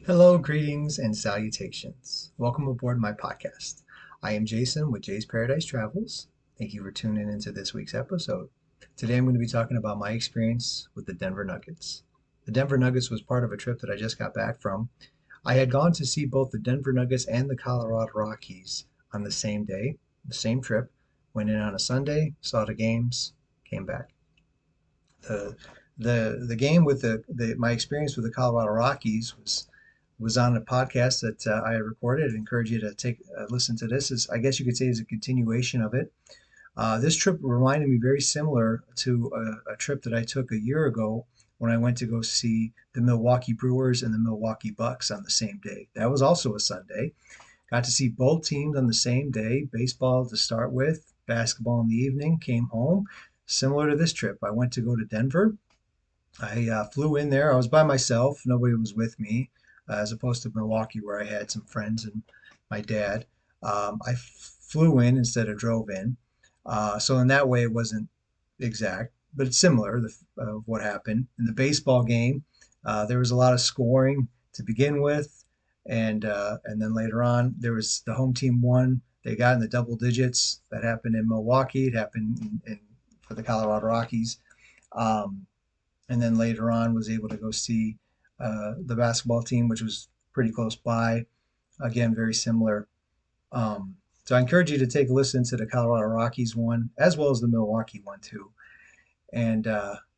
Hello, greetings, and salutations. Welcome aboard my podcast. I am Jason with Jay's Paradise Travels. Thank you for tuning into this week's episode. Today I'm going to be talking about my experience with the Denver Nuggets. The Denver Nuggets was part of a trip that I just got back from. I had gone to see both the Denver Nuggets and the Colorado Rockies on the same day, the same trip. Went in on a Sunday, saw the games, came back. The the game with the my experience with the Colorado Rockies was on a podcast that I recorded. I encourage you to take a listen to this. Is I guess you could say is a continuation of it. This trip reminded me very similar to a trip that I took a year ago when I went to go see the Milwaukee Brewers and the Milwaukee Bucks on the same day. That was also a Sunday. Got to see both teams on the same day. Baseball to start with, basketball in the evening. Came home. Similar to this trip, I went to go to Denver. I flew in there. I was by myself. Nobody was with me, as opposed to Milwaukee, where I had some friends and my dad. I flew in instead of drove in. So in that way, it wasn't exact, but it's similar of what happened in the baseball game. There was a lot of scoring to begin with, and then later on, there was the home team won. They got in the double digits. That happened in Milwaukee. It happened for the Colorado Rockies. Um, and then later on was able to go see the basketball team, which was pretty close by. Again, very similar. So I encourage you to take a listen to the Colorado Rockies one as well as the Milwaukee one too. And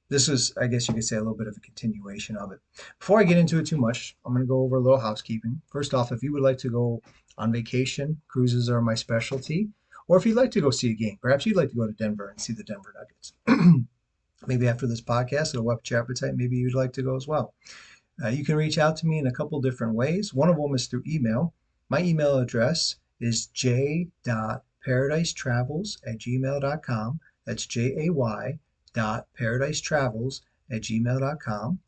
this was, I guess you could say, a little bit of a continuation of it. Before I get into it too much, I'm going to go over a little housekeeping. First off, if you would like to go on vacation, cruises are my specialty. Or if you'd like to go see a game, perhaps you'd like to go to Denver and see the Denver Nuggets. Maybe after this podcast, it'll whet your appetite. Maybe you'd like to go as well. You can reach out to me in a couple different ways. One of them is through email. My email address is j.paradise_travels@gmail.com. That's jay.paradise_travels@gmail.com.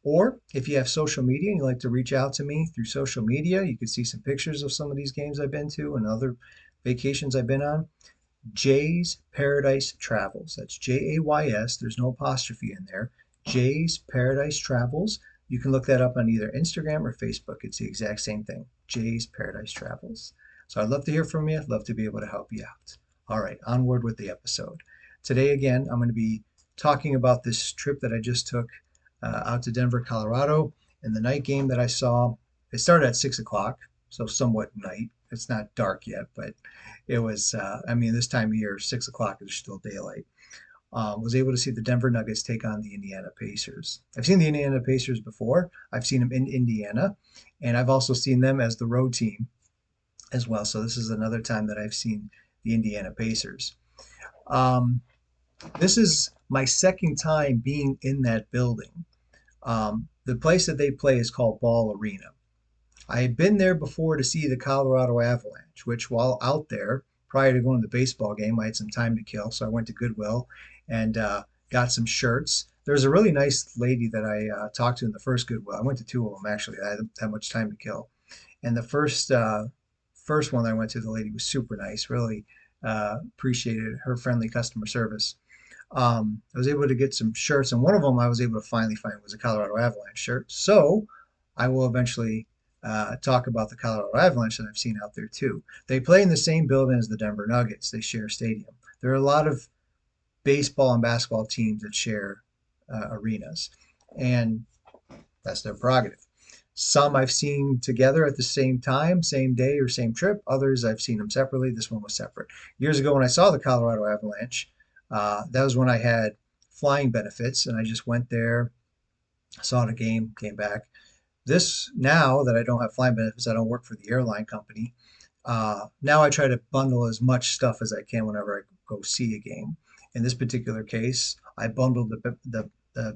Or if you have social media and you'd like to reach out to me through social media, you can see some pictures of some of these games I've been to and other vacations I've been on. Jay's Paradise Travels. That's Jays. There's no apostrophe in there. Jay's Paradise Travels. You can look that up on either Instagram or Facebook. It's the exact same thing. Jay's Paradise Travels. So I'd love to hear from you. I'd love to be able to help you out. All right, onward with the episode. Today, again, I'm going to be talking about this trip that I just took out to Denver, Colorado, and the night game that I saw. It started at 6 o'clock, so somewhat night. It's not dark yet, but it was, this time of year, 6 o'clock is still daylight. Was able to see the Denver Nuggets take on the Indiana Pacers. I've seen the Indiana Pacers before. I've seen them in Indiana, and I've also seen them as the road team as well. So this is another time that I've seen the Indiana Pacers. Um, this is my second time being in that building. The place that they play is called Ball Arena. I had been there before to see the Colorado Avalanche, which while out there, prior to going to the baseball game, I had some time to kill. So I went to Goodwill and got some shirts. There was a really nice lady that I talked to in the first Goodwill. I went to two of them actually. I had that much time to kill. And the first one that I went to, the lady was super nice. Really appreciated her friendly customer service. I was able to get some shirts, and one of them I was able to finally find was a Colorado Avalanche shirt. So I will eventually talk about the Colorado Avalanche that I've seen out there too. They play in the same building as the Denver Nuggets. They share a stadium. There are a lot of baseball and basketball teams that share arenas, and that's their prerogative. Some I've seen together at the same time, same day or same trip. Others I've seen them separately. This one was separate. Years ago when I saw the Colorado Avalanche, that was when I had flying benefits, and I just went there, saw the game, came back. This now that I don't have flying benefits, I don't work for the airline company. Now I try to bundle as much stuff as I can whenever I go see a game. In this particular case, I bundled the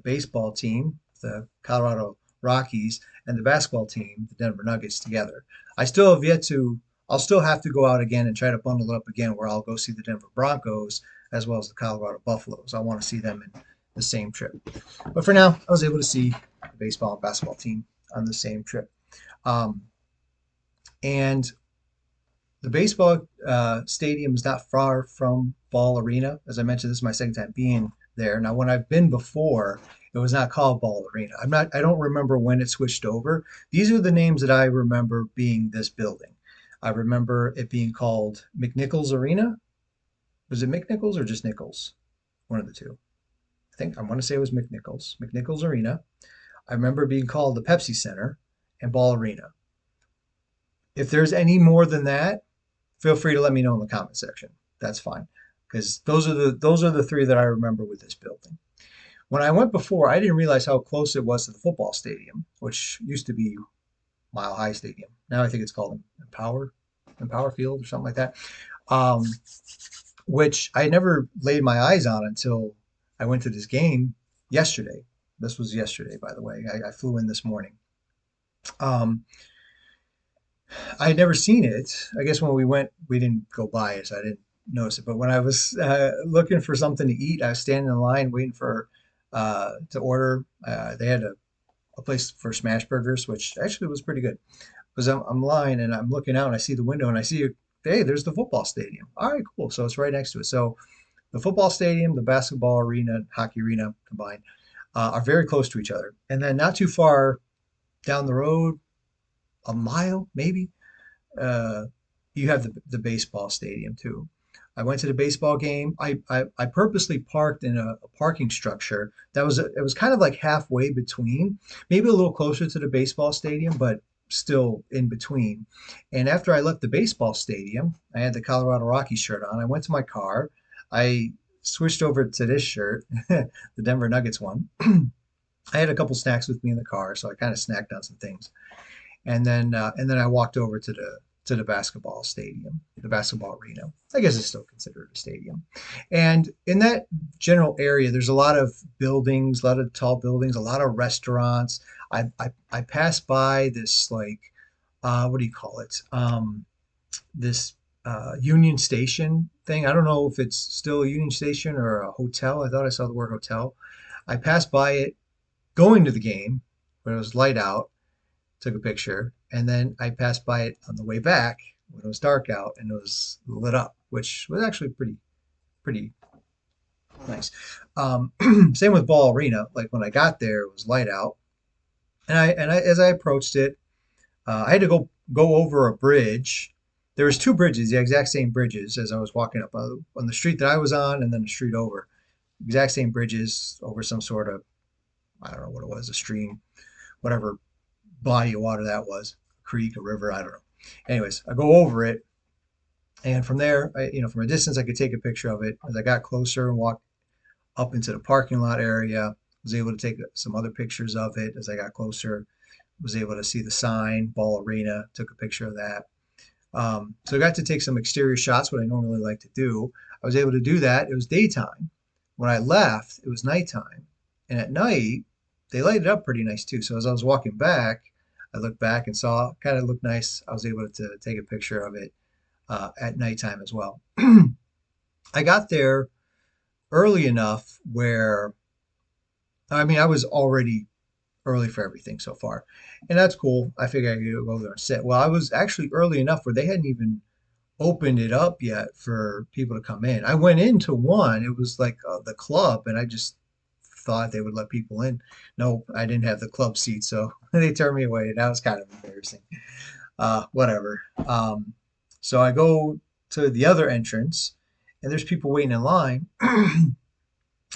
baseball team, the Colorado Rockies, and the basketball team, the Denver Nuggets, together. I still have yet to. I'll still have to go out again and try to bundle it up again, where I'll go see the Denver Broncos as well as the Colorado Buffaloes. I want to see them in the same trip. But for now, I was able to see the baseball and basketball team on the same trip. Um, and the baseball stadium is not far from Ball Arena. As I mentioned, this is my second time being there. Now, when I've been before, it was not called Ball Arena. I don't remember when it switched over. These are the names that I remember being this building. I remember it being called McNichols Arena. Was it McNichols or just Nichols? One of the two. I want to say it was McNichols. McNichols Arena. I remember being called the Pepsi Center and Ball Arena. If there's any more than that, feel free to let me know in the comment section. That's fine, because those are the three that I remember with this building. When I went before, I didn't realize how close it was to the football stadium, which used to be Mile High Stadium. Now I think it's called Empower Field or something like that. Um, which I never laid my eyes on until I went to this game yesterday. This was yesterday, by the way. I flew in this morning. Um, I had never seen it. I guess when we went, we didn't go by it, so I didn't notice it. But when I was looking for something to eat, I was standing in line waiting for to order. They had a place for smash burgers, which actually was pretty good. Because I'm lying and I'm looking out and I see the window and I see, hey, there's the football stadium. All right, cool. So it's right next to it. So the football stadium, the basketball arena, hockey arena combined are very close to each other. And then not too far down the road, a mile maybe, uh, you have the baseball stadium too. I went to the baseball game. I purposely parked in a parking structure that it was kind of like halfway between, maybe a little closer to the baseball stadium, but still in between. And after I left the baseball stadium, I had the Colorado Rockies shirt on. I went to my car. I switched over to this shirt, the Denver Nuggets one. I had a couple snacks with me in the car, so I kind of snacked on some things. And then I walked over to the basketball stadium, the basketball arena. I guess it's still considered a stadium. And in that general area, there's a lot of buildings, a lot of tall buildings, a lot of restaurants. I passed by this like what do you call it? This Union Station thing. I don't know if it's still a Union Station or a hotel. I thought I saw the word hotel. I passed by it going to the game, when it was light out, took a picture, and then I passed by it on the way back when it was dark out and it was lit up, which was actually pretty nice. Same with Ball Arena. Like when I got there, it was light out, and I as I approached it, I had to go over a bridge. There was two bridges, the exact same bridges as I was walking up on the street that I was on, and then the street over. Exact same bridges over some sort of, I don't know what it was, a stream, whatever body of water that was, a creek, a river, I don't know. Anyways, I go over it, and from there, from a distance, I could take a picture of it. As I got closer and walked up into the parking lot area, was able to take some other pictures of it. As I got closer, was able to see the sign, Ball Arena, took a picture of that. So I got to take some exterior shots, what I normally like to do. I was able to do that. It was daytime. When I left, it was nighttime. And at night, they lighted up pretty nice too. So as I was walking back, I looked back and saw it kind of looked nice. I was able to take a picture of it at nighttime as well. I got there early enough where, I mean, I was already early for everything so far. And that's cool. I figured I could go there and sit. Well, I was actually early enough where they hadn't even opened it up yet for people to come in. I went into one, it was like the club, and I just thought they would let people in. Nope, I didn't have the club seat, so they turned me away. That was kind of embarrassing. Whatever. So I go to the other entrance, and there's people waiting in line.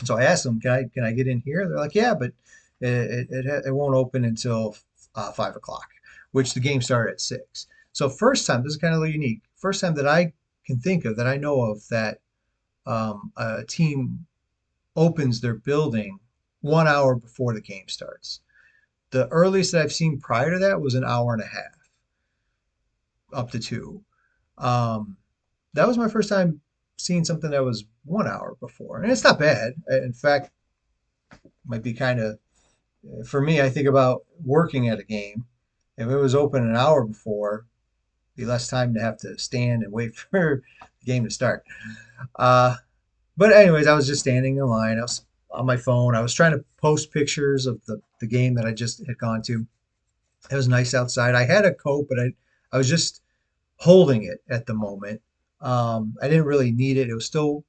So I asked them, can I get in here? They're like, yeah, but it won't open until 5 o'clock, which the game started at 6. So first time, this is kind of unique. First time that I can think of, that I know of, that a team opens their building 1 hour before the game starts. The earliest that I've seen prior to that was an hour and a half, up to two. Um, that was my first time seeing something that was 1 hour before, and it's not bad. In fact, might be kind of, for me, I think about working at a game. If it was open an hour before, be less time to have to stand and wait for the game to start. Uh, but anyways, I was just standing in line. I was on my phone. I was trying to post pictures of the game that I just had gone to. It was nice outside. I had a coat, but I was just holding it at the moment. I didn't really need it. It was still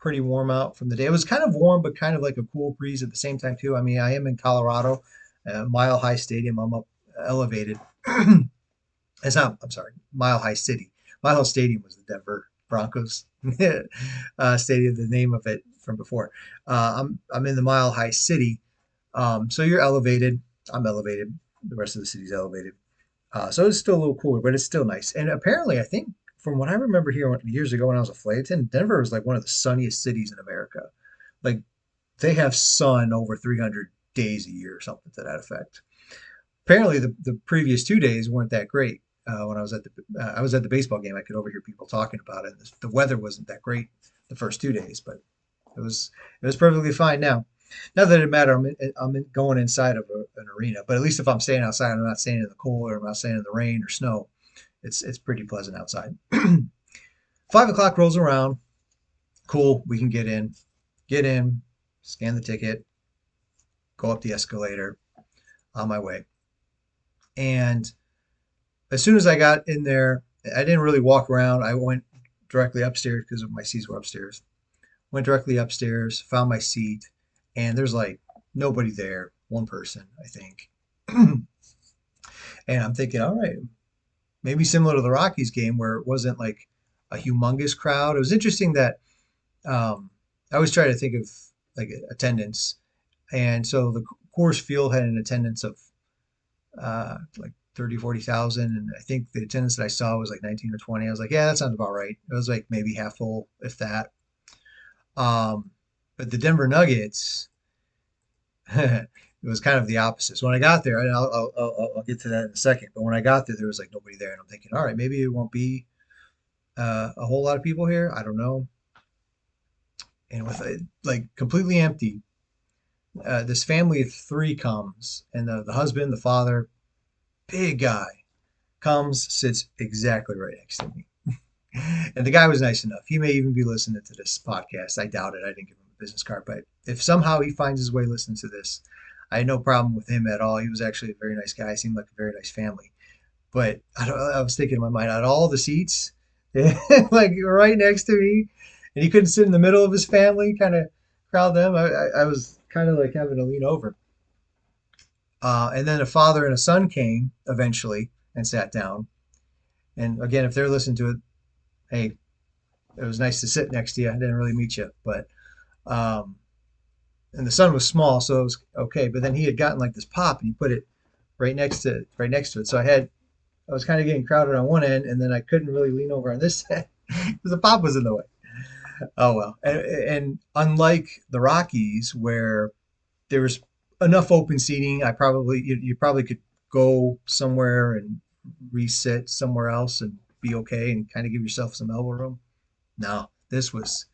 pretty warm out from the day. It was kind of warm, but kind of like a cool breeze at the same time too. I mean, I am in Colorado, Mile High Stadium. I'm up elevated. It's not. I'm sorry, Mile High City. Mile High Stadium was the Denver Broncos stadium, the name of it from before. I'm in the Mile High City, so you're elevated. I'm elevated. The rest of the city's elevated. So it's still a little cooler, but it's still nice. And apparently, I think from what I remember here years ago when I was a flight attendant, Denver was like one of the sunniest cities in America. Like they have sun over 300 days a year or something to that effect. Apparently, the previous 2 days weren't that great. When I was at the baseball game, I could overhear people talking about it. The weather wasn't that great the first 2 days, but it was perfectly fine now. Not that it matter. Going inside of an arena, but at least if I'm staying outside, I'm not staying in the cold or I'm not staying in the rain or snow. It's pretty pleasant outside. 5 o'clock rolls around. Cool. We can get in. Get in. Scan the ticket. Go up the escalator. On my way. And as soon as I got in there, I didn't really walk around. I went directly upstairs because my seats were upstairs. Went directly upstairs, found my seat, and there's like nobody there, one person, I think. And I'm thinking, all right, maybe similar to the Rockies game where it wasn't like a humongous crowd. It was interesting that I always try to think of like attendance, and so the Coors Field had an attendance of like 30, 40,000. And I think the attendance that I saw was like 19 or 20. I was like, yeah, that sounds about right. It was like maybe half full, if that. But the Denver Nuggets, it was kind of the opposite. So when I got there, and I'll get to that in a second. But when I got there, there was like nobody there, and I'm thinking, all right, maybe it won't be a whole lot of people here. I don't know. And with it like completely empty, this family of three comes, and the husband, the father, big guy, comes, sits exactly right next to me. And the guy was nice enough. He may even be listening to this podcast. I doubt it. I didn't give him a business card. But if somehow he finds his way listening to this, I had no problem with him at all. He was actually a very nice guy. Seemed like a very nice family. But I was thinking in my mind, out of all the seats, like right next to me, and he couldn't sit in the middle of his family, kind of crowd them. I was kind of like having to lean over. And then a father and a son came eventually and sat down. And again, if they're listening to it, hey, it was nice to sit next to you. I didn't really meet you, but um, and the son was small, so it was okay. But then he had gotten like this pop, and he put it right next to it. So I was kind of getting crowded on one end, and then I couldn't really lean over on this end because the pop was in the way. Oh well. And unlike the Rockies, where there was enough open seating, you probably could go somewhere and resit somewhere else and be okay and kind of give yourself some elbow room. No, this was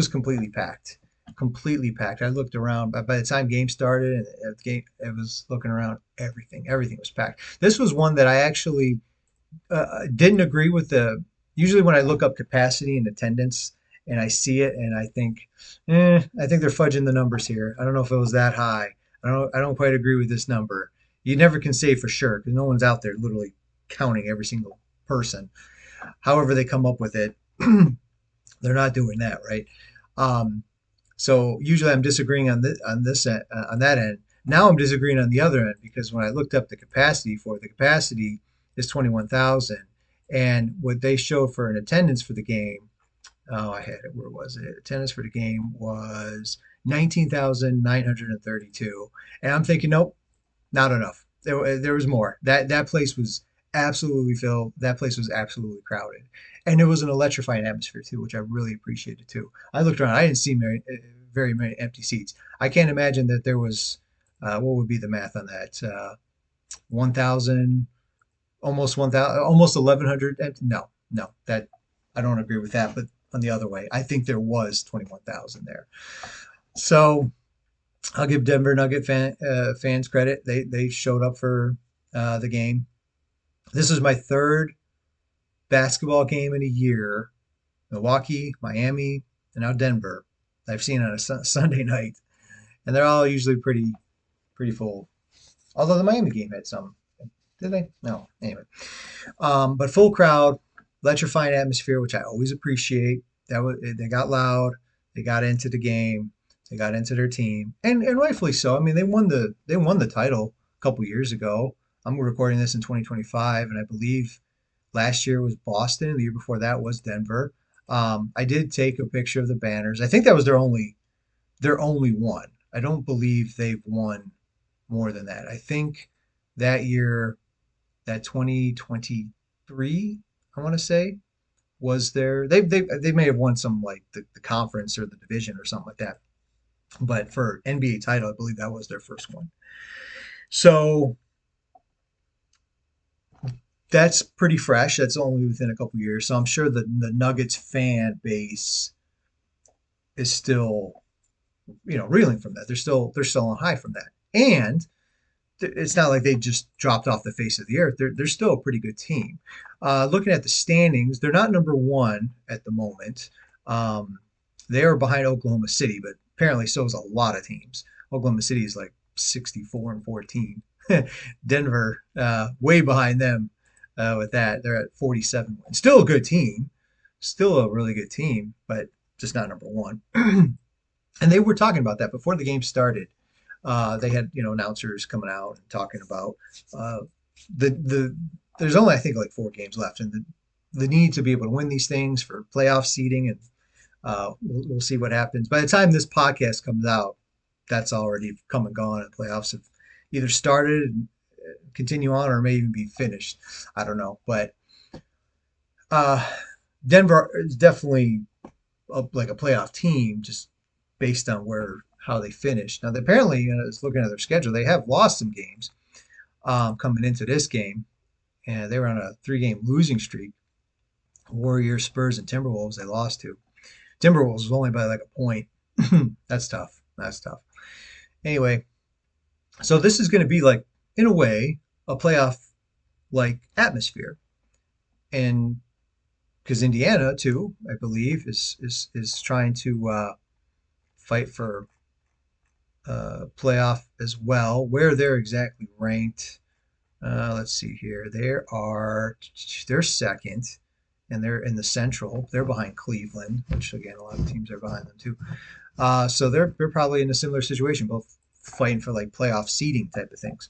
completely packed, completely packed. I looked around. By the time game started and the game, I was looking around. Everything was packed. This was one that I actually didn't agree with the. Usually, when I look up capacity and attendance, and I see it, and I think they're fudging the numbers here. I don't know if it was that high. I don't quite agree with this number. You never can say for sure because no one's out there literally counting every single person. However, they come up with it. They're not doing that, right? Um, so usually I'm disagreeing on that end. Now I'm disagreeing on the other end because when I looked up the capacity is 21,000, and what they showed for an attendance for the game, oh, I had it. Where was it? Attendance for the game was 19,932, and I'm thinking, nope, not enough. There was more. That place was absolutely filled. That place was absolutely crowded, and it was an electrifying atmosphere too, which I really appreciated too. I looked around. I didn't see very many empty seats. I can't imagine that there was. What would be the math on that? 1,000, almost 1,000, almost 1,100 empty. No, no, that I don't agree with that. But on the other way, I think there was 21,000 there. So I'll give Denver fans credit. They showed up for the game. This is my third basketball game in a year. Milwaukee, Miami, and now Denver. I've seen on a Sunday night, and they're all usually pretty full. Although the Miami game had some, did they? No. Anyway, but full crowd, electrifying atmosphere, which I always appreciate. They got loud. They got into the game. They got into their team, and rightfully so. I mean, they won the title a couple years ago. I'm recording this in 2025, and I believe last year was Boston, and the year before that was Denver. I did take a picture of the banners. I think that was their only one. I don't believe they've won more than that. I think that year, that 2023, I want to say, was their they may have won some like the conference or the division or something like that. But for NBA title, I believe that was their first one. So that's pretty fresh. That's only within a couple years. So I'm sure the Nuggets fan base is still, reeling from that. They're still on high from that. And it's not like they just dropped off the face of the earth. They're still a pretty good team. Looking at the standings, they're not number one at the moment. Um, they are behind Oklahoma City, but apparently so is a lot of teams. Oklahoma City is like 64 and 14. Denver, way behind them with that. They're at 47 wins. Still a good team. Still a really good team, but just not number one. And they were talking about that before the game started. They had announcers coming out and talking about uh, the there's only I think like 4 games left, and the need to be able to win these things for playoff seeding, and we'll see what happens. By the time this podcast comes out, that's already come and gone, and playoffs have either started and continue on, or may even be finished. I don't know, but uh, Denver is definitely like a playoff team, just based on where how they finished. Now, apparently, it's looking at their schedule, they have lost some games coming into this game, and they were on a 3-game losing streak. Warriors, Spurs, and Timberwolves they lost to. Timberwolves was only by like a point. That's tough. That's tough. Anyway, so this is going to be like, in a way, a playoff like atmosphere, and because Indiana too, I believe, is trying to fight for playoff as well. Where they're exactly ranked, let's see here. They're second, and they're in the Central. They're behind Cleveland, which again a lot of teams are behind them too. So they're probably in a similar situation, both fighting for like playoff seeding type of things.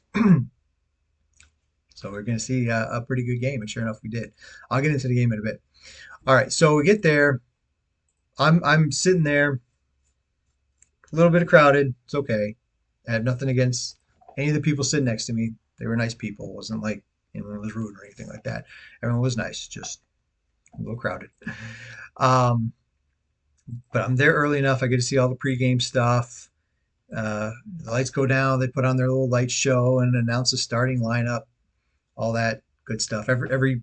So we're going to see a pretty good game, and sure enough, we did. I'll get into the game in a bit. All right, so we get there. I'm sitting there, a little bit crowded. It's okay. I have nothing against any of the people sitting next to me. They were nice people. It wasn't like anyone was rude or anything like that. Everyone was nice, just a little crowded. Um, but I'm there early enough. I get to see all the pregame stuff. The lights go down. They put on their little light show and announce the starting lineup. All that good stuff. Every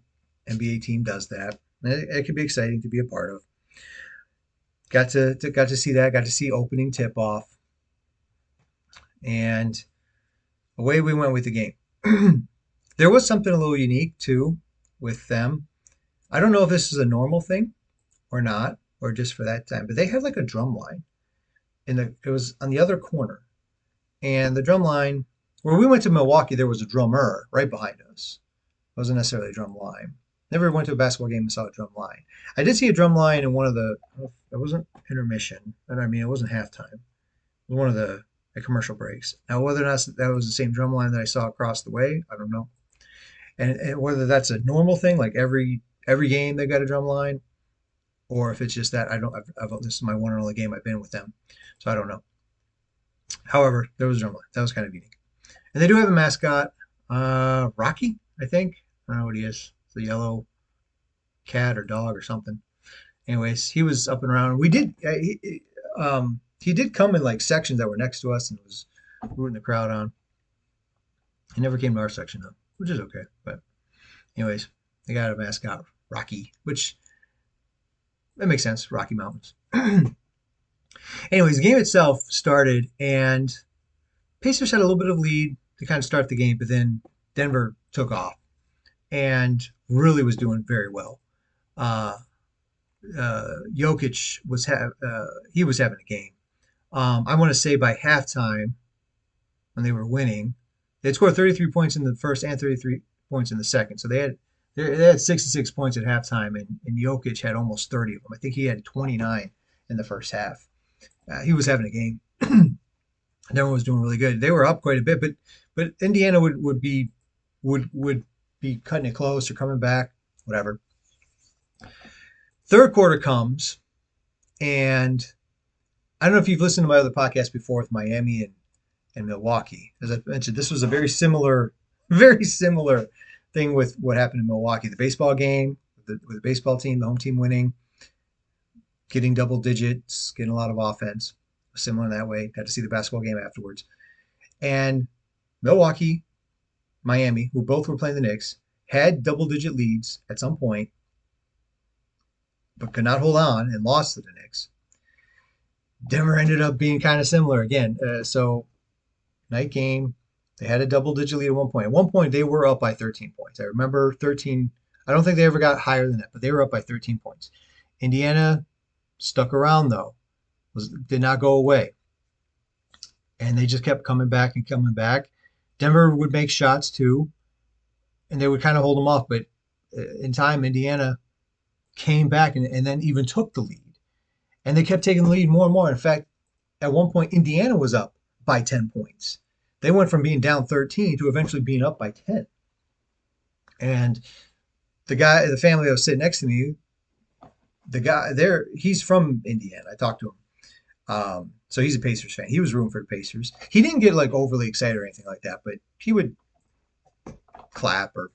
NBA team does that. It can be exciting to be a part of. Got to see that. Got to see opening tip off, and away we went with the game. There was something a little unique too with them. I don't know if this is a normal thing or not, or just for that time, but they had like a drum line it was on the other corner, and the drum line where we went to Milwaukee, there was a drummer right behind us. It wasn't necessarily a drum line. Never went to a basketball game and saw a drum line. I did see a drum line in one of the. It wasn't intermission, and I mean it wasn't halftime. It was one of the commercial breaks. Now whether or not that was the same drum line that I saw across the way, I don't know. And whether that's a normal thing, like every game they got a drum line, or if it's just that I don't. This is my one and only game I've been with them, so I don't know. However, there was a drum line. That was kind of unique. And they do have a mascot, Rocky, I think. I don't know what he is. It's a yellow cat or dog or something. Anyways, he was up and around. He did come in like sections that were next to us and was rooting the crowd on. He never came to our section though, which is okay. But anyways, they got a mascot, Rocky, which that makes sense. Rocky Mountains. Anyways, the game itself started, and Pacers had a little bit of lead to kind of start the game, but then Denver took off and really was doing very well. Uh, Jokic he was having a game. I want to say by halftime, when they were winning, they had scored 33 points in the first and 33 points in the second. So they had 66 points at halftime, and Jokic had almost 30 of them. I think he had 29 in the first half. He was having a game. Denver was doing really good. They were up quite a bit, but Indiana would be cutting it close or coming back, whatever. Third quarter comes, and I don't know if you've listened to my other podcast before with Miami and Milwaukee. As I mentioned, this was a very similar thing with what happened in Milwaukee. The baseball game, with the baseball team, the home team winning, getting double digits, getting a lot of offense. Similar in that way. Got to see the basketball game afterwards. And Milwaukee, Miami, who both were playing the Knicks, had double digit leads at some point, but could not hold on and lost to the Knicks. Denver ended up being kind of similar again. So night game, they had a double digit lead at one point. At one point, they were up by 13 points. I remember 13. I don't think they ever got higher than that, but they were up by 13 points. Indiana stuck around though, did not go away, and they just kept coming back and coming back. Denver would make shots too, and they would kind of hold them off, but in time, Indiana came back and then even took the lead, and they kept taking the lead more and more. In fact, at one point, Indiana was up by 10 points. They went from being down 13 to eventually being up by 10. And the family that was sitting next to me, the guy there, he's from Indiana. I talked to him. So he's a Pacers fan. He was rooting for the Pacers. He didn't get like overly excited or anything like that, but he would clap or,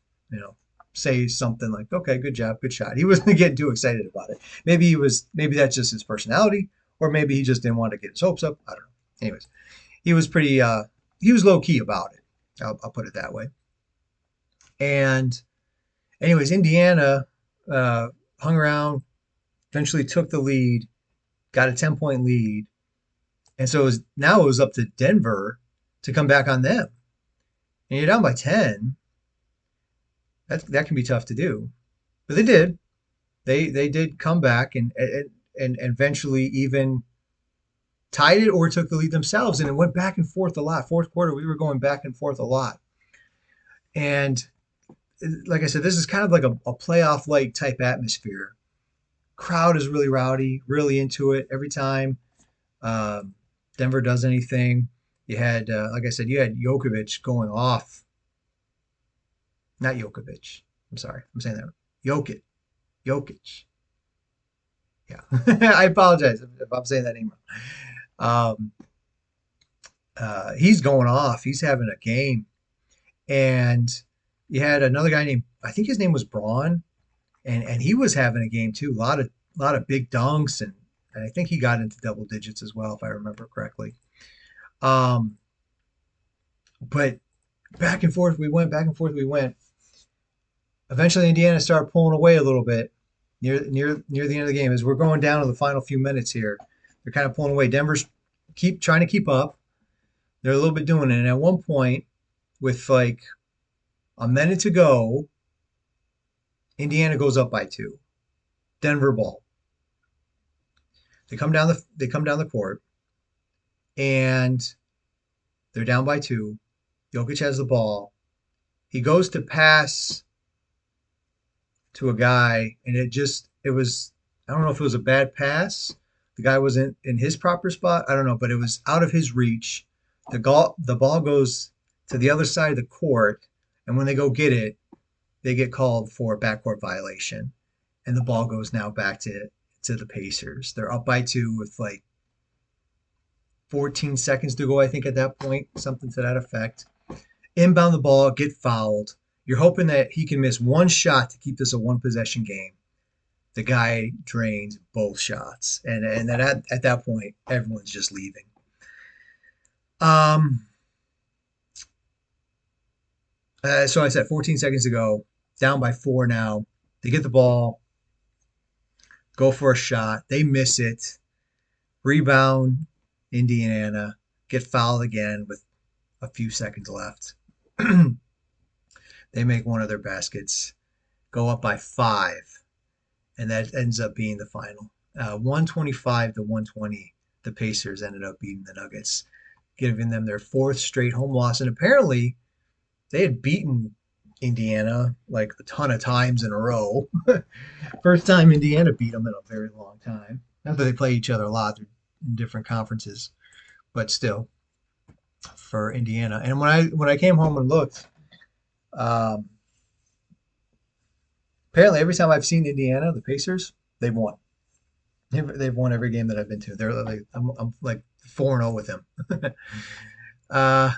say something like, okay, good job, good shot. He wasn't getting too excited about it. Maybe that's just his personality, or maybe he just didn't want to get his hopes up. I don't know. Anyways, he was he was low key about it. I'll put it that way. And anyways, Indiana hung around, eventually took the lead, got a 10-point lead. And so now it was up to Denver to come back on them. And you're down by 10. That can be tough to do. But they did. They did come back and eventually even tied it or took the lead themselves. And it went back and forth a lot. Fourth quarter, we were going back and forth a lot. And like I said, this is kind of like a playoff-like type atmosphere. Crowd is really rowdy, really into it every time Denver does anything. You had, like I said, you had Jokovic going off. Not Jokovic. I'm sorry. I'm saying that. Jokic. Jokic. Yeah. I apologize if I'm saying that name wrong. He's going off. He's having a game. And you had another guy named, I think his name was Braun, and he was having a game too. A lot of big dunks, and I think he got into double digits as well, if I remember correctly. Um, but back and forth we went, back and forth we went. Eventually, Indiana started pulling away a little bit near the end of the game as we're going down to the final few minutes here. They're kind of pulling away. Denver's keep trying to keep up. They're a little bit doing it, and at one point, with like a minute to go, Indiana goes up by 2. Denver ball. They come down the court, and they're down by 2. Jokic has the ball. He goes to pass to a guy, and it was, I don't know if it was a bad pass. The guy wasn't in his proper spot. I don't know, but it was out of his reach. The ball goes to the other side of the court, and when they go get it, they get called for a backcourt violation, and the ball goes now back to the Pacers. They're up by 2 with like 14 seconds to go, I think, at that point, something to that effect. Inbound the ball, get fouled. You're hoping that he can miss one shot to keep this a one possession game. The guy drains both shots, and then at that point, everyone's just leaving. So I said 14 seconds to go, down by 4 now. They get the ball, go for a shot. They miss it. Rebound, Indiana. Get fouled again with a few seconds left. They make one of their baskets, go up by 5, and that ends up being the final. 125 to 120, the Pacers ended up beating the Nuggets, giving them their 4th straight home loss. And apparently, they had beaten Indiana like a ton of times in a row. First time Indiana beat them in a very long time. Not that they play each other a lot. in different conferences, but still for Indiana. And when I came home and looked, um, apparently every time I've seen Indiana, the Pacers, they've won. They've won every game that I've been to. They're like I'm like 4-0 with them.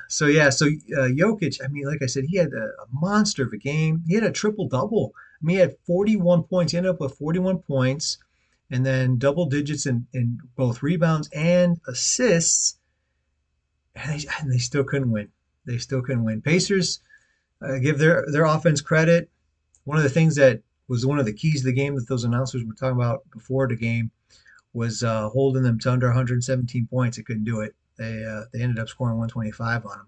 So yeah, so Jokic, I mean, like I said, he had a monster of a game. He had a triple double. I mean, he had 41 points. He ended up with 41 points, and then double digits in both rebounds and assists. And they still couldn't win. They still couldn't win. Pacers, give their offense credit. One of the things that was one of the keys to the game that those announcers were talking about before the game was holding them to under 117 points. They couldn't do it. They ended up scoring 125 on them,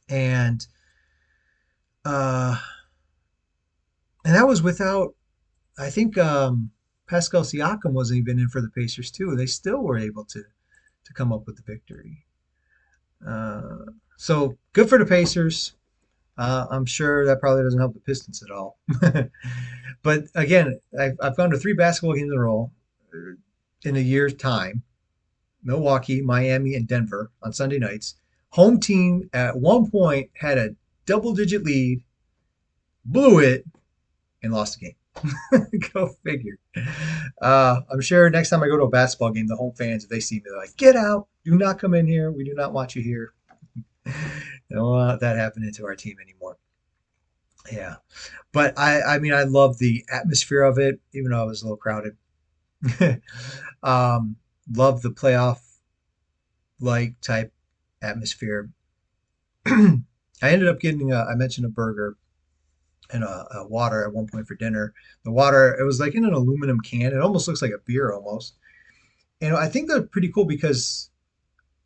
and uh, and that was without. I think Pascal Siakam wasn't even in for the Pacers too. They still were able to come up with the victory. Uh, so good for the Pacers. I'm sure that probably doesn't help the Pistons at all. But again, I've gone to three basketball games in a row in a year's time. Milwaukee, Miami, and Denver on Sunday nights. Home team at one point had a double-digit lead, blew it, and lost the game. Go figure. I'm sure next time I go to a basketball game, the home fans, if they see me, they're like, "Get out! Do not come in here. We do not want you here." Don't want that happening to our team anymore. Yeah, but I mean, I love the atmosphere of it, even though it was a little crowded. um, love the playoff like type atmosphere. I ended up getting I mentioned a burger and a water at one point for dinner. The water, it was like in an aluminum can. It almost looks like a beer almost. And I think they're pretty cool because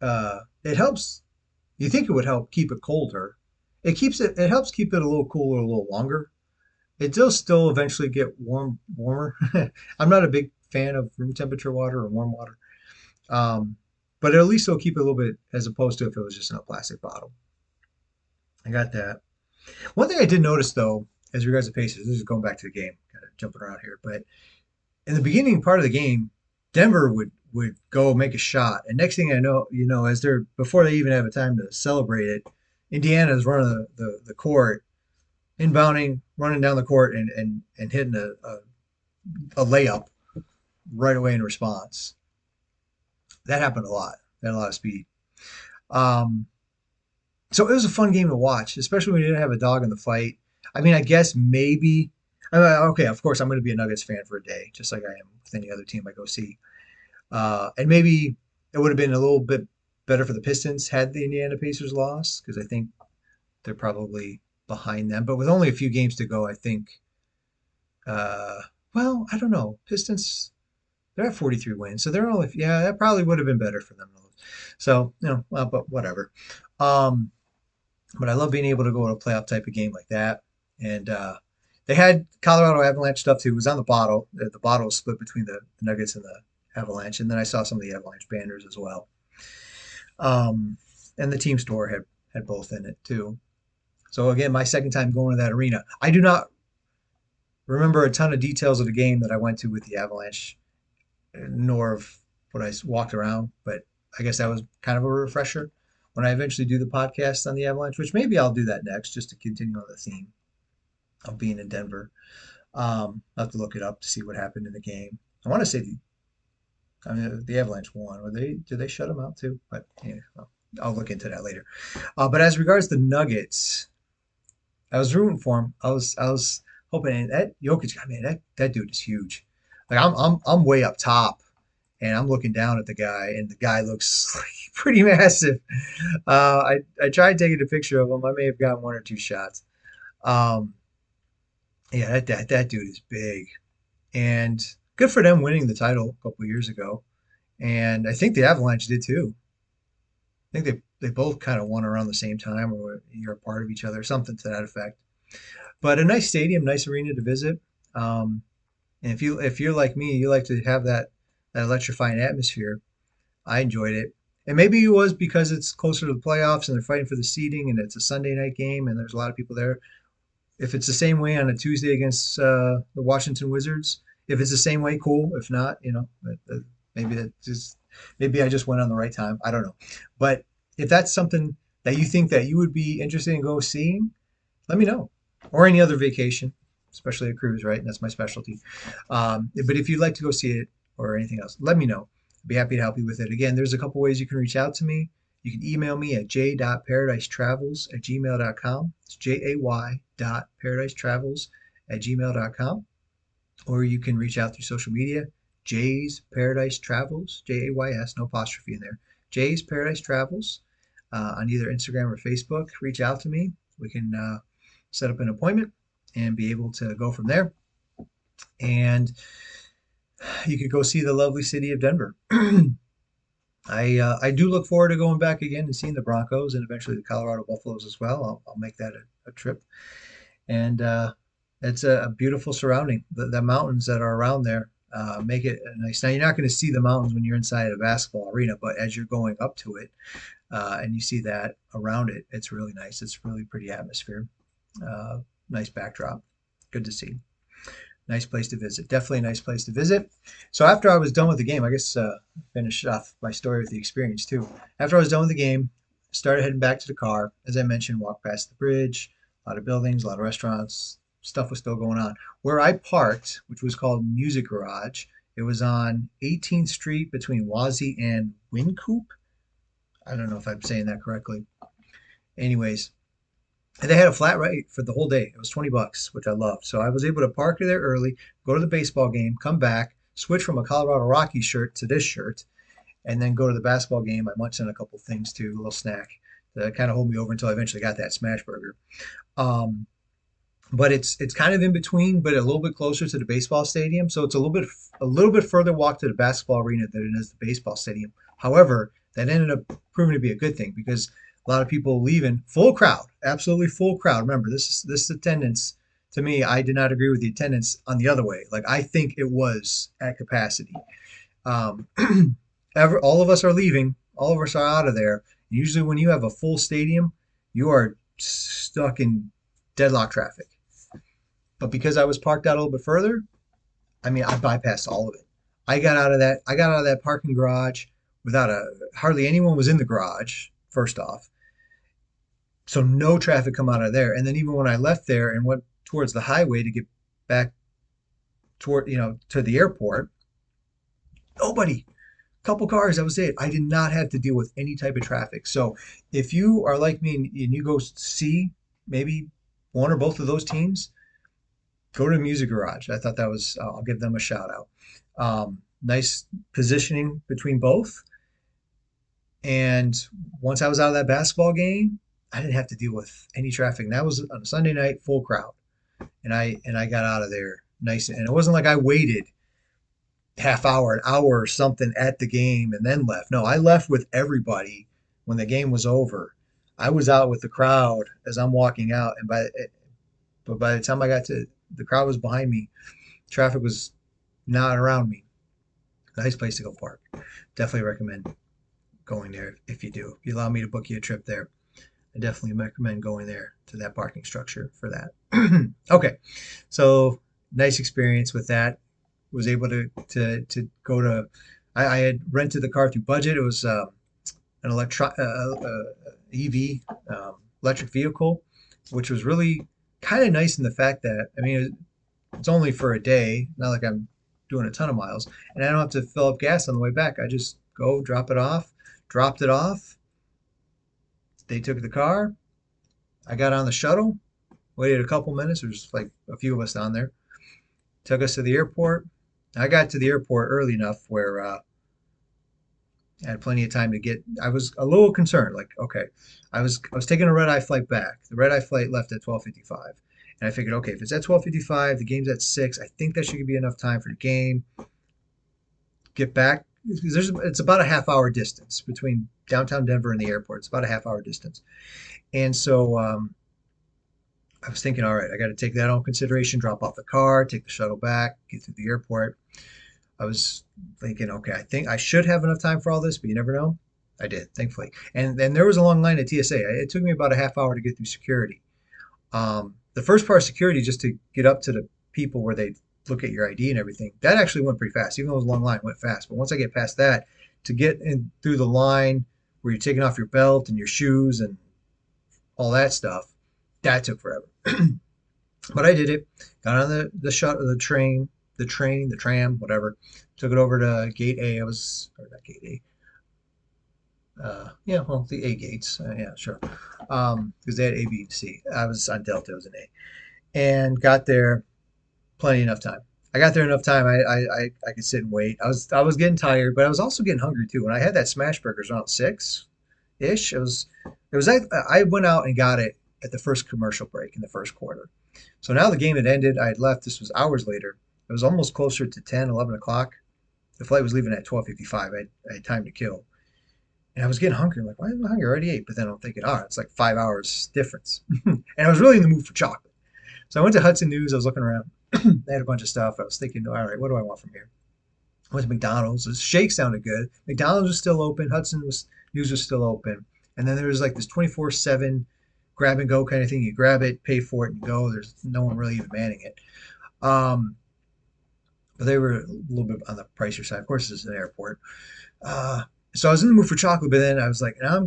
it helps. You think it would help keep it colder. It helps keep it a little cooler a little longer. It does still eventually get warmer. I'm not a big fan of room temperature water or warm water. Um, but at least it'll keep it a little bit as opposed to if it was just in a plastic bottle. I got that. One thing I did notice though, as regards to Pacers, this is going back to the game, kind of jumping around here, but in the beginning part of the game, Denver would go make a shot, and next thing I know, as they're before they even have a time to celebrate it, Indiana's running the court, inbounding, running down the court, and hitting a layup right away in response. That happened a lot. They had a lot of speed. Um, so it was a fun game to watch, especially when you didn't have a dog in the fight. I mean, I guess maybe. Okay, of course, I'm going to be a Nuggets fan for a day, just like I am with any other team I go see. And maybe it would have been a little bit better for the Pistons had the Indiana Pacers lost, because I think they're probably behind them. But with only a few games to go, I think, uh, well, I don't know. Pistons, they're at 43 wins, so they're only, yeah, that probably would have been better for them to lose. So, well, but whatever. Um, but I love being able to go to a playoff type of game like that. And they had Colorado Avalanche stuff too. It was on the bottle. The bottle was split between the Nuggets and the Avalanche. And then I saw some of the Avalanche banners as well. Um, and the team store had both in it too. So again, my second time going to that arena. I do not remember a ton of details of the game that I went to with the Avalanche, nor of what I walked around. But I guess that was kind of a refresher when I eventually do the podcast on the Avalanche, which maybe I'll do that next just to continue on the theme of being in Denver. I'll have to look it up to see what happened in the game. I want to say the Avalanche won. Did they shut them out too? But yeah, I'll look into that later. But as regards the Nuggets, I was rooting for him. I was hoping, and that Jokic, I mean, that dude is huge. Like I'm way up top, and I'm looking down at the guy, and the guy looks like pretty massive. I tried taking a picture of him. I may have gotten one or two shots. Um, yeah, that dude is big, and good for them winning the title a couple of years ago. And I think the Avalanche did too. I think they both kind of won around the same time, or you're a part of each other, something to that effect. But a nice stadium, nice arena to visit. Um, and if you're like me, you like to have that electrifying atmosphere. I enjoyed it. And maybe it was because it's closer to the playoffs and they're fighting for the seeding and it's a Sunday night game and there's a lot of people there. If it's the same way on a Tuesday against the Washington Wizards, if it's the same way, cool. If not, Maybe that just maybe I just went on the right time. I don't know. But if that's something that you think that you would be interested in go seeing, let me know. Or any other vacation, especially a cruise, right? And that's my specialty. But if you'd like to go see it or anything else, let me know. I'd be happy to help you with it. Again, there's a couple ways you can reach out to me. You can email me at j.paradise.travels@gmail.com. It's jay.paradise.travels@gmail.com. Or you can reach out through social media. Jay's Paradise Travels, Jays, no apostrophe in there. Jay's Paradise Travels on either Instagram or Facebook. Reach out to me. We can set up an appointment and be able to go from there. And you could go see the lovely city of Denver. I do look forward to going back again and seeing the Broncos and eventually the Colorado Buffaloes as well. I'll make that a trip. And it's a beautiful surrounding. The mountains that are around there make it nice. Now, you're not going to see the mountains when you're inside a basketball arena, but as you're going up to it and you see that around it, it's really nice. It's really pretty atmosphere. Nice backdrop. Good to see. Nice place to visit. Definitely a nice place to visit. So after I was done with the game, I guess finish off my story with the experience too. After I was done with the game, started heading back to the car. As I mentioned, walked past the bridge, a lot of buildings, a lot of restaurants. Stuff was still going on. Where I parked, which was called Music Garage, it was on 18th Street between Wazee and Wynkoop. I don't know if I'm saying that correctly. Anyways, and they had a flat rate for the whole day. It was $20, which I loved. So I was able to park there early, go to the baseball game, come back, switch from a Colorado Rockies shirt to this shirt, and then go to the basketball game. I munched on a couple things too, a little snack to kind of hold me over until I eventually got that smash burger. Um, but it's kind of in between, but a little bit closer to the baseball stadium. So it's a little bit further walk to the basketball arena than it is the baseball stadium. However, that ended up proving to be a good thing because a lot of people leaving, full crowd, absolutely full crowd. Remember, this attendance to me, I did not agree with the attendance on the other way. Like I think it was at capacity. Um, all of us are leaving, all of us are out of there. Usually, when you have a full stadium, you are stuck in deadlock traffic. But because I was parked out a little bit further, I mean, I bypassed all of it. I got out of that parking garage without hardly anyone was in the garage, first off. So no traffic come out of there. And then even when I left there and went towards the highway to get back to the airport, nobody. Couple cars, that was it. I did not have to deal with any type of traffic. So if you are like me and you go see maybe one or both of those teams, go to Music Garage. I thought that was, I'll give them a shout out. Nice positioning between both. And once I was out of that basketball game, I didn't have to deal with any traffic. And that was on a Sunday night, full crowd. And I got out of there nice. And it wasn't like I waited half hour, an hour or something at the game and then left. No, I left with everybody when the game was over. I was out with the crowd as I'm walking out, and by the time I got to the crowd was behind me, traffic was not around me. Nice place to go park. Definitely recommend going there if you do. If you allow me to book you a trip there, I definitely recommend going there to that parking structure for that. Okay, so nice experience with that. Was able to go to. I had rented the car through budget. It was an EV electric vehicle, which was really kind of nice in the fact that I mean it's only for a day. Not like I'm doing a ton of miles, and I don't have to fill up gas on the way back. I just go drop it off. Dropped it off. They took the car. I got on the shuttle. Waited a couple minutes. There's like a few of us down there. Took us to the airport. I got to the airport early enough where I had plenty of time to get. I was a little concerned. Like, okay, I was taking a red eye flight back. The red eye flight left at 12:55, and I figured, okay, if it's at 12:55, the game's at 6. I think that should be enough time for the game. Get back. It's about a half hour distance between downtown Denver and the airport. It's about a half hour distance, and so I was thinking, all right, I got to take that into consideration. Drop off the car, take the shuttle back, get through the airport. I was thinking, okay, I think I should have enough time for all this, but you never know. I did, thankfully. And then there was a long line at TSA. It took me about a half hour to get through security. The first part of security just to get up to the people where they look at your ID and everything. That actually went pretty fast, even though it was a long line, it went fast. But once I get past that, to get in through the line where you're taking off your belt and your shoes and all that stuff, that took forever. But I did it. Got on the tram, whatever. Took it over to Gate A. I was, or not Gate A. Yeah, well, the A gates. Yeah, sure. Because they had A, B, and C. I was on Delta. It was an A, and got there plenty enough time. I got there enough time. I could sit and wait. I was getting tired, but I was also getting hungry too. When I had that smash burgers around 6 ish, it was I went out and got it at the first commercial break in the first quarter. So now the game had ended. I had left. This was hours later. It was almost closer to 10, 11 o'clock. The flight was leaving at 12:55. I had time to kill. And I was getting hungry. I'm like, why am I hungry? I already ate. But then I'm thinking, oh, it's like 5 hours difference. And I was really in the mood for chocolate. So I went to Hudson News. I was looking around. They had a bunch of stuff. I was thinking, all right, what do I want from here? I went to McDonald's. The shake sounded good. McDonald's was still open. News was still open. And then there was like this 24/7 grab and go kind of thing. You grab it, pay for it, and go. There's no one really even manning it. Um, but they were a little bit on the pricier side. Of course, it's an airport. So I was in the mood for chocolate, but then I was like, now I'm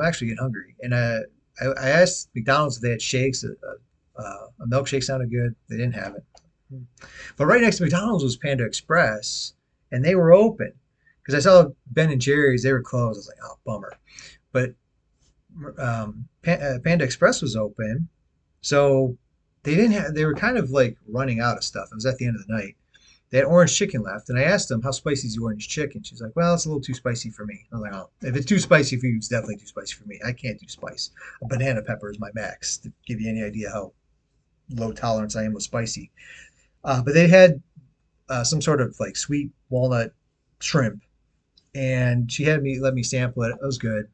actually getting hungry. And I asked McDonald's if they had shakes. A milkshake sounded good. They didn't have it. But right next to McDonald's was Panda Express, and they were open. Because I saw Ben and Jerry's, they were closed. I was like, oh, bummer. But Panda Express was open, so they didn't have. They were kind of like running out of stuff. It was at the end of the night. They had orange chicken left, and I asked them how spicy is the orange chicken. She's like, "Well, it's a little too spicy for me." I was like, "Oh, if it's too spicy for you, it's definitely too spicy for me. I can't do spice. A banana pepper is my max." To give you any idea how low tolerance I am with spicy. But they had some sort of like sweet walnut shrimp, and she had me let me sample it. It was good.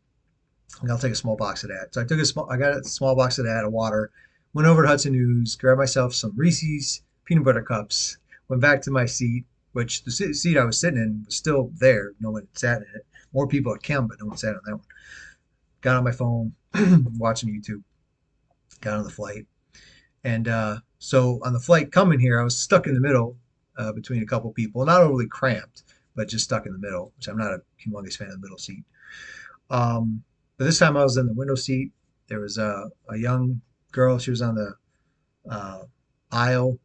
And I'll take a small box of that. So I got a small box of that, of water, went over to Hudson News, grabbed myself some Reese's peanut butter cups, went back to my seat, which the seat I was sitting in was still there. No one sat in it. More people had come, but no one sat on that one. Got on my phone, watching YouTube, got on the flight. And so on the flight coming here, I was stuck in the middle between a couple people, not overly cramped, but just stuck in the middle, which I'm not a humongous fan of the middle seat. Um, but this time I was in the window seat. There was a young girl. She was on the uh, aisle.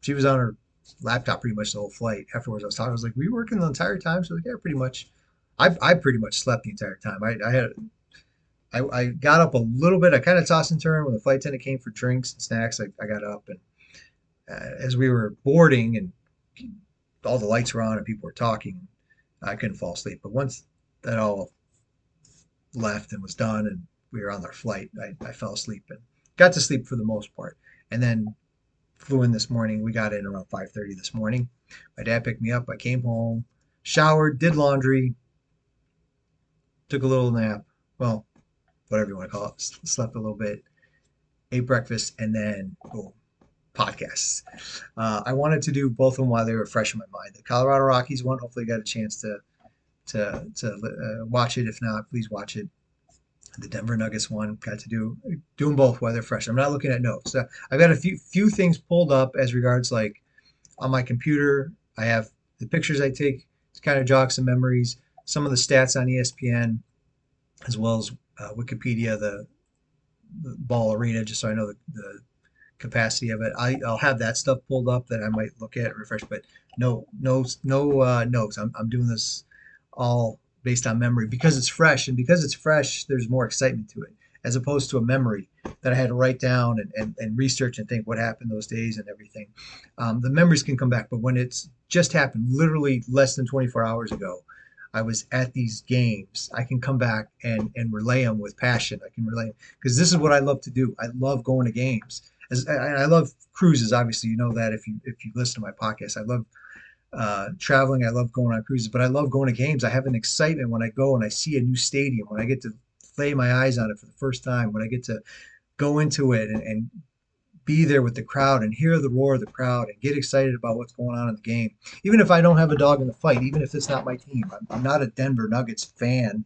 She was on her laptop pretty much the whole flight. Afterwards, I was like, "Were you working the entire time?" She was like, "Yeah, pretty much." I pretty much slept the entire time. I got up a little bit. I kind of tossed and turned when the flight attendant came for drinks and snacks. I got up, and as we were boarding and all the lights were on and people were talking, I couldn't fall asleep. But once that all left and was done and we were on our flight, I fell asleep and got to sleep for the most part. And then flew in this morning. We got in around 5:30 this morning. My dad picked me up. I came home, showered, did laundry, took a little nap. Well, whatever you want to call it. Slept a little bit, ate breakfast, and then boom, podcasts. I wanted to do both of them while they were fresh in my mind. The Colorado Rockies one, hopefully, got a chance to watch it. If not, please watch it. The Denver Nuggets one, got to do them both while they're fresh. I'm not looking at notes. I've got a few things pulled up as regards like on my computer. I have the pictures I take to kind of jog some memories, some of the stats on ESPN, as well as Wikipedia, the ball arena, just so I know the capacity of it. I'll have that stuff pulled up that I might look at and refresh, but no notes. I'm doing this all based on memory because it's fresh, and because it's fresh, there's more excitement to it as opposed to a memory that I had to write down and research and think what happened those days and everything. The memories can come back, but when it's just happened, literally less than 24 hours ago, I was at these games. I can come back and relay them with passion. I can relay them because this is what I love to do. I love going to games. I love cruises. Obviously, you know that if you listen to my podcast, I love traveling. I love going on cruises, but I love going to games. I have an excitement when I go and I see a new stadium, when I get to lay my eyes on it for the first time, when I get to go into it and be there with the crowd and hear the roar of the crowd and get excited about what's going on in the game. Even if I don't have a dog in the fight, even if it's not my team, I'm not a Denver Nuggets fan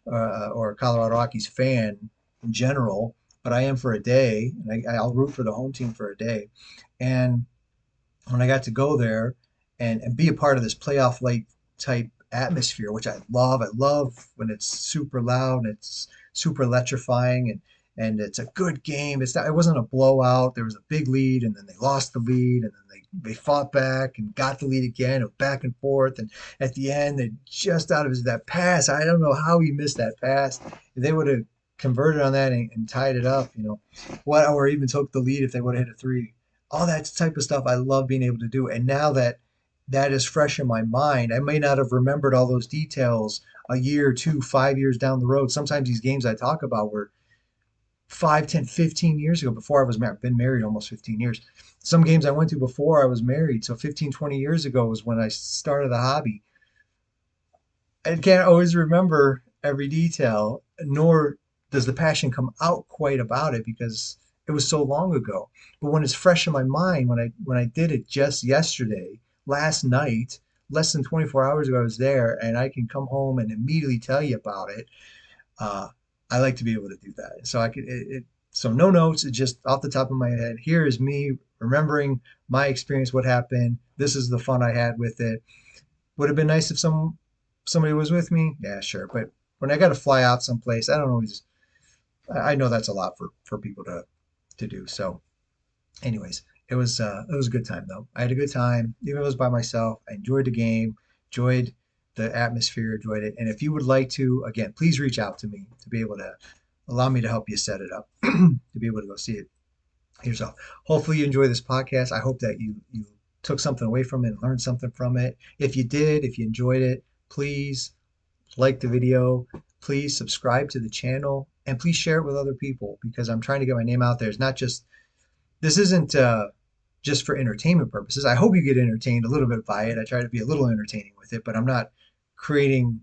or a Colorado Rockies fan in general, but I am for a day, and I'll root for the home team for a day. And when I got to go there and be a part of this playoff like type atmosphere, which I love. I love when it's super loud and it's super electrifying and it's a good game. It wasn't a blowout. There was a big lead and then they lost the lead and then they fought back and got the lead again. It was back and forth and at the end they just out of that pass. I don't know how he missed that pass. If they would have converted on that and tied it up, what or even took the lead if they would have hit a three, all that type of stuff I love being able to do. And now that that is fresh in my mind, I may not have remembered all those details a year, 2, 5 years down the road. Sometimes these games I talk about were 5, 10, 15 years ago before I was married. I've been married almost 15 years. Some games I went to before I was married. So 15, 20 years ago was when I started the hobby. I can't always remember every detail, nor does the passion come out quite about it because it was so long ago. But when it's fresh in my mind, when I did it just yesterday, last night, less than 24 hours ago, I was there, and I can come home and immediately tell you about it. Uh, I like to be able to do that. So I could so no notes, it's just off the top of my head. Here is me remembering my experience, what happened. This is the fun I had with it. Would have been nice if somebody was with me. Yeah, sure. But when I got to fly out someplace, I don't always. I know that's a lot for people to do. So, anyways, it was a good time though. I had a good time, even if it was by myself. I enjoyed the game, enjoyed the atmosphere, enjoyed it. And if you would like to, again, please reach out to me to be able to allow me to help you set it up to be able to go see it yourself. Hopefully you enjoy this podcast. I hope that you took something away from it and learned something from it. If you did, if you enjoyed it, please like the video, please subscribe to the channel, and please share it with other people because I'm trying to get my name out there. It's not just this isn't just for entertainment purposes. I hope you get entertained a little bit by it. I try to be a little entertaining with it, but I'm not creating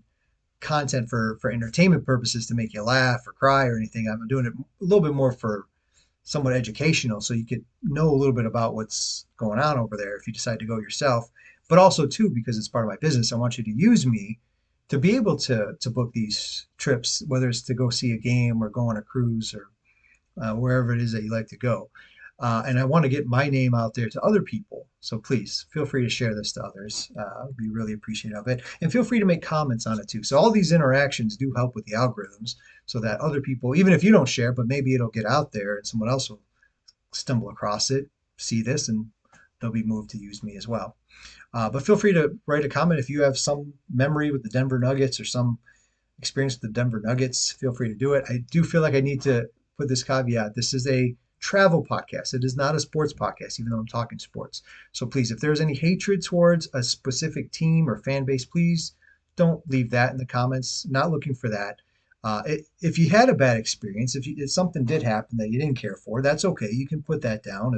content for entertainment purposes to make you laugh or cry or anything. I'm doing it a little bit more for somewhat educational so you could know a little bit about what's going on over there if you decide to go yourself. But also too, because it's part of my business, I want you to use me to be able to book these trips, whether it's to go see a game or go on a cruise or wherever it is that you like to go. And I want to get my name out there to other people. So please feel free to share this to others. I'd be really appreciative of it. And feel free to make comments on it too. So all these interactions do help with the algorithms so that other people, even if you don't share, but maybe it'll get out there and someone else will stumble across it, see this, and they'll be moved to use me as well. But feel free to write a comment if you have some memory with the Denver Nuggets or some experience with the Denver Nuggets. Feel free to do it. I do feel like I need to put this caveat. This is a travel podcast. It is not a sports podcast, even though I'm talking sports. So please, if there's any hatred towards a specific team or fan base, please don't leave that in the comments. Not looking for that. If you had a bad experience, if something did happen that you didn't care for, that's okay. You can put that down.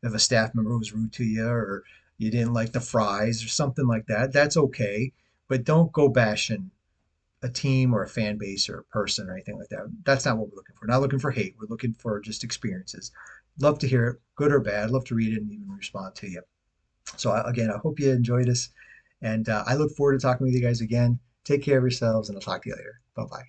If a staff member was rude to you or you didn't like the fries or something like that, that's okay. But don't go bashing a team or a fan base or a person or anything like that. That's not what we're looking for. Not looking for hate. We're looking for just experiences. Love to hear it, good or bad. Love to read it and even respond to you. So again, I hope you enjoyed this, and I look forward to talking with you guys again. Take care of yourselves, and I'll talk to you later. Bye bye.